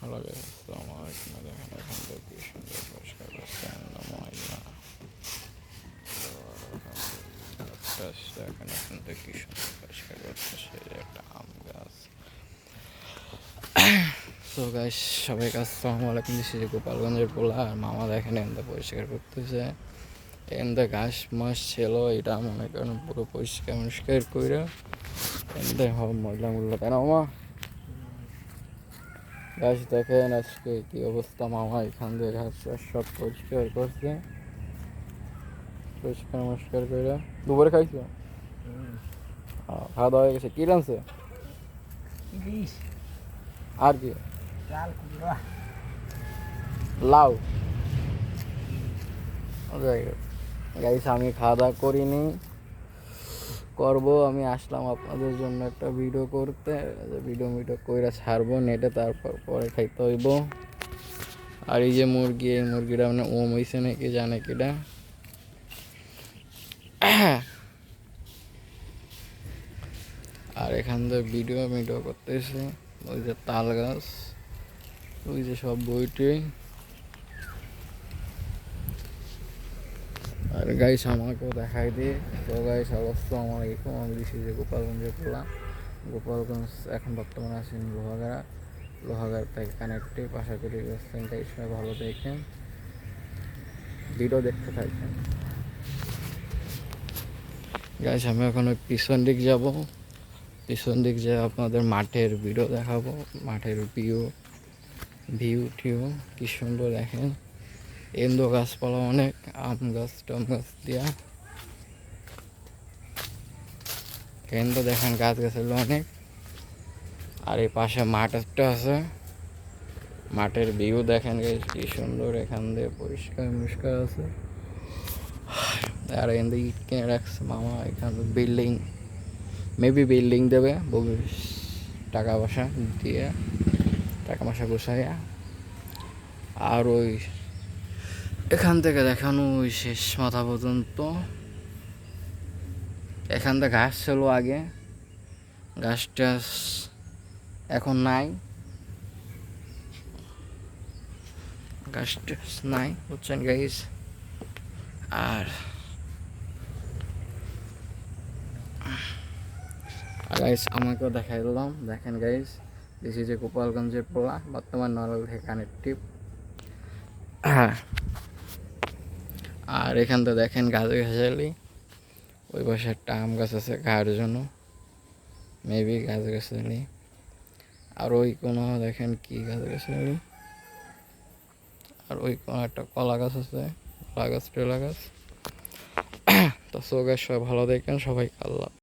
Hello guys, আসসালামু আলাইকুম। দেখেন এখান থেকে কি সুন্দর পরিষ্কার করছে ময়লা। দেখেন এখান থেকে কি সুন্দর পরিষ্কার করছে, সেই একটা আম গাছ। তো গাইস, সবাইকে আসসালামু আলাইকুম। দিস ইজ গোপালগঞ্জের পোলা। আর মামা দেখেন এখানটা পরিষ্কার করতেছে। এখানটা ঘাস মাস ছিল, এটা মনে করেন পুরো পরিষ্কার করে এখানটায় সব ময়লা মুল্লা, তাই না মামা? গাছ দেখেন আজকে কি অবস্থা। মামা এখান দিয়ে ঘাস সব পরিষ্কার করছে, পরিষ্কার করে। দুপুরে খাইছো? খাওয়া দাওয়া হয়ে গেছে। কি রানছে? আর কি? লাউ। গাইস, আমি খাওয়া দাওয়া করিনি, করবো। আমি আসলাম আপনাদের জন্য একটা ভিডিও করতে। ভিডিও কইরা ছাড়বো নেটে, তারপর পরে খাইতে হইব। আর এই যে মুরগি, এই মুরগিটা মানে ওম হইছে নাকি জানে কিটা। আর এখান থেকে ভিডিও করতেছে। ওই যে তাল গাছ, ওই যে সব বইটি। আর গাইস আমাকেও দেখাই দিয়ে। তো গাইস, আসসালামু আলাইকুম। আমি দিছি যে গোপালগঞ্জের পোলা। গোপালগঞ্জ এখন বর্তমানে আছেন লোহাগাড়া থেকে কানেক্টিভ। আশা করি রাস্তাটা এই সময় ভালো দেখেন, ভিডিও দেখতে থাকেন। গাইস, আমি এখন ওই পিছন দিক যাব। পিছন দিক যে আপনাদের মাঠের ভিডিও দেখাবো। মাঠের ভিউ টিউ কি সুন্দর দেখেন। এন্দো গাছপালা অনেক, আম গাছ টাম গাছ দিয়া। এন্দো দেখেন গাছ গাছালি অনেক। আর এই পাশে মাঠ একটা আছে, মাঠের ভিউ দেখেন গাইস কি সুন্দর। এখান দিয়ে পরিষ্কার আছে। আর এখান দিয়ে ইট কিনে রাখছে মামা। এখানে মেবি বিল্ডিং দেবে টাকা পয়সা দিয়ে, টাকা পয়সা গুছাইয়া। আর ওই এখান থেকে দেখানো ওই শেষ মাথা পর্যন্ত। এখান থেকে ঘাস ছিল আগে, ঘাস টাস এখন নাই, ঘাস টাস নাই, বুঝছেন গাইস। আর গাইস আমাকেও দেখাই দিলাম। দেখেন গাইস, দিস ইজ গোপালগঞ্জের পোলা, বর্তমান নড়াইল থেকে কানেক্টিভ। হ্যাঁ, আর এখান থেকে দেখেন গাছ গাছালি। ওই পাশে একটা আম গাছ আছে খাওয়ার জন্য, মেবি গাছ গাছালি। আর ওই কোনো দেখেন কি গাছ গাছালি। আর ওই কোনো একটা কলা গাছ আছে, কলা গাছ টেলা গাছ। তো সো গাছ সবাই ভালো দেখেন, সবাই আল্লাহ।